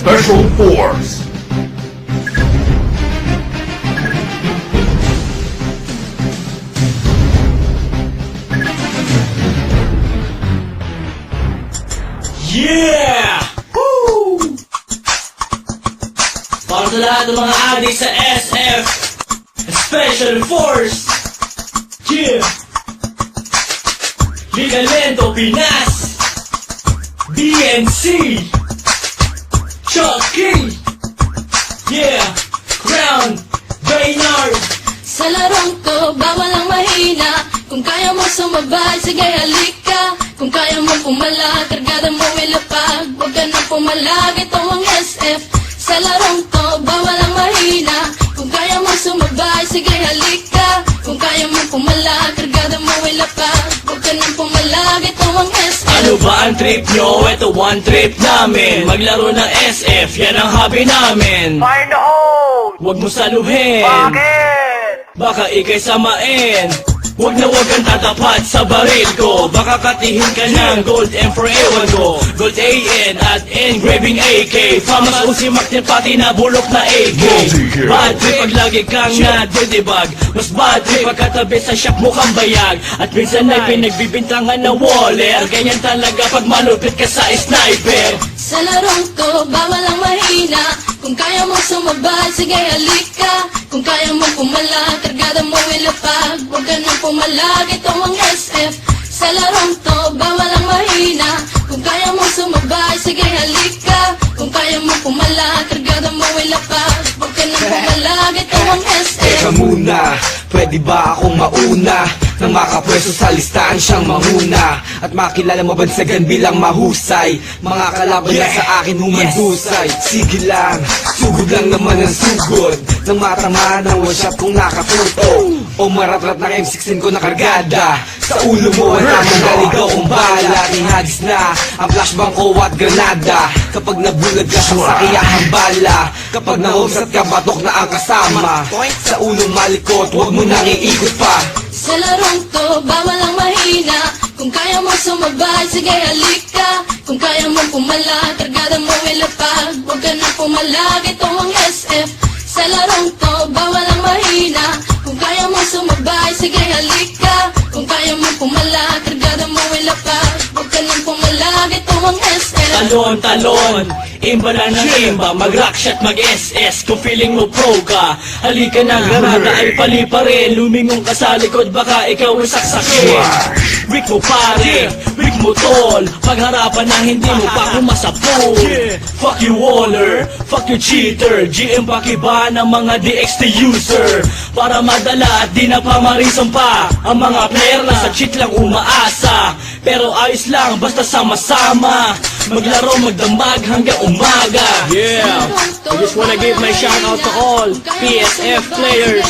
Special Force. Yeah! Woo! Para sa lahat ng mga adik sa SF Special Force. Yeah! Liga Lento Pinas, BNC, Chucky, yeah, Crown, Baynard. Sa larong to, bawal ang mahina. Kung kaya mo sumabay, sige halika. Kung kaya mo pumala, kargada mo ilapag. Huwag ka na pumalag, ito ang SF. Sa larong to, bawal ang mahina. Kung kaya mo sumabay, sige halika. Kung kaya mo pumala, kargada mo ilapag. Huwag ka na pumalag, ito ang SF. Ano ba ang trip nyo? Ito one trip namin. Maglaro ng SF, yan ang hobby namin. Fire in the hole! Huwag mo saluhin, Bakit? baka ikay samain. Huwag na huwag kang tatapat sa baril ko. Baka katihin ka ng gold M for ewan ko. Gold AN at engraving AK. Famas usi Martin pati na bulok na AK. Bad trip pag lagi kang nadidibag. Mas bad trip pagkatabi sa shop mo kang bayag. At minsan ay pinagbibintangan na waller. Ganyan talaga pag malupit ka sa sniper. Sa larong to, bawal ang mahina. Kung kaya mo sumabay, sige halika. Kung kaya mo pumala, kargada mo ilapag. Huwag ka nang pumalag, ito ang SF. Sa larong to, bawal ang mahina. Kung kaya mo sumabay, sige halika. Kung kaya mo pumala, kargada mo ilapag. Huwag ka nang pumalag, ito ang SF. Teka muna, pwede ba akong mauna? Nang makapwesto sa listahan siyang manguna. At makilala mabansagan bilang mahusay. Mga kalaban na sa akin humandusay. Sige lang, sugod lang naman ang sugod. Nang matamaan ang one shot kong nakatuto. O maratrat ng M16 ko na kargada. Sa ulo mo ang tamang naligaw kong bala. Ihagis na ang flashbang ko at granada. Kapag nabulag ka sa sakiyahang bala. Kapag nahumsat ka, batok na ang kasama. Sa ulong malikot, huwag mo nang iikot pa. Sa larong to, bawal ang mahina. Kung kaya mo sumabay, sige halika. Kung kaya mo pumala, kargada mo ilapag. Huwag ka na pumalag, ito ang SF. Sa larong to, bawal ang mahina. Kung kaya mo sumabay, sige halika. Kung kaya mo pumala, kargada mo ilapag. Huwag ka na pumalag, ito ang SF. Talon, talon, imba na ng imba. Mag-rock shot, mag-SS. Kung feeling mo pro ka, halika na, granada ay pali pa rin. Lumingong ka sa likod, baka ikaw ang saksakin. Weak mo pare, weak mo tol. Pagharapan na hindi mo pa kumasapol. Fuck you waller, fuck you cheater. GM pakiba ng mga DXT user. Para madala at di na pamarisan pa. Ang mga player na sa cheat lang umaasa. Pero ayos lang, basta sama-sama. Maglaro, magdamag hanggang umaga. Yeah, I just wanna give my shout out to all PSF players,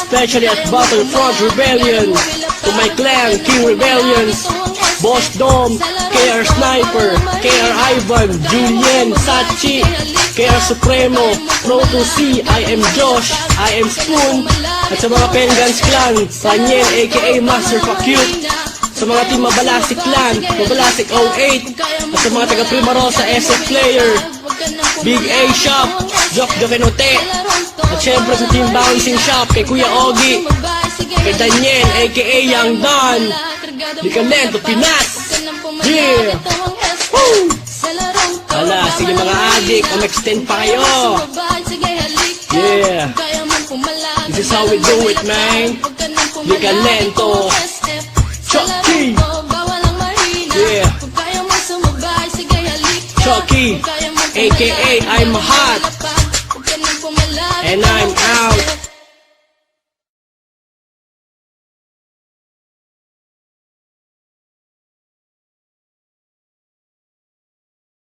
especially at Battlefront Rebellion. To my clan, King Rebellions, Boss Dom, KR Sniper, KR Ivan, Julian, Sachi, KR Supremo, Proto C, I am Josh, I am Spoon. At sa mga Pengans Clan, Daniel aka Master Fuck Cute. Sa mga team Mabalasik Clan, Mabalasik 08. At sa mga taga Primarosa SF Player, Big A Shop, Jock Jokenote. At syempre sa team Bouncing Shop, kay Kuya Ogie, kay Daniel aka Young Don, Liga Lento Pinas. Yeah! Woo! Hala, sige mga adik, extend pa kayo. Yeah! This is how we do it, man. Liga Lento, Chucky. Yeah. Chucky, aka I'm hot. And I'm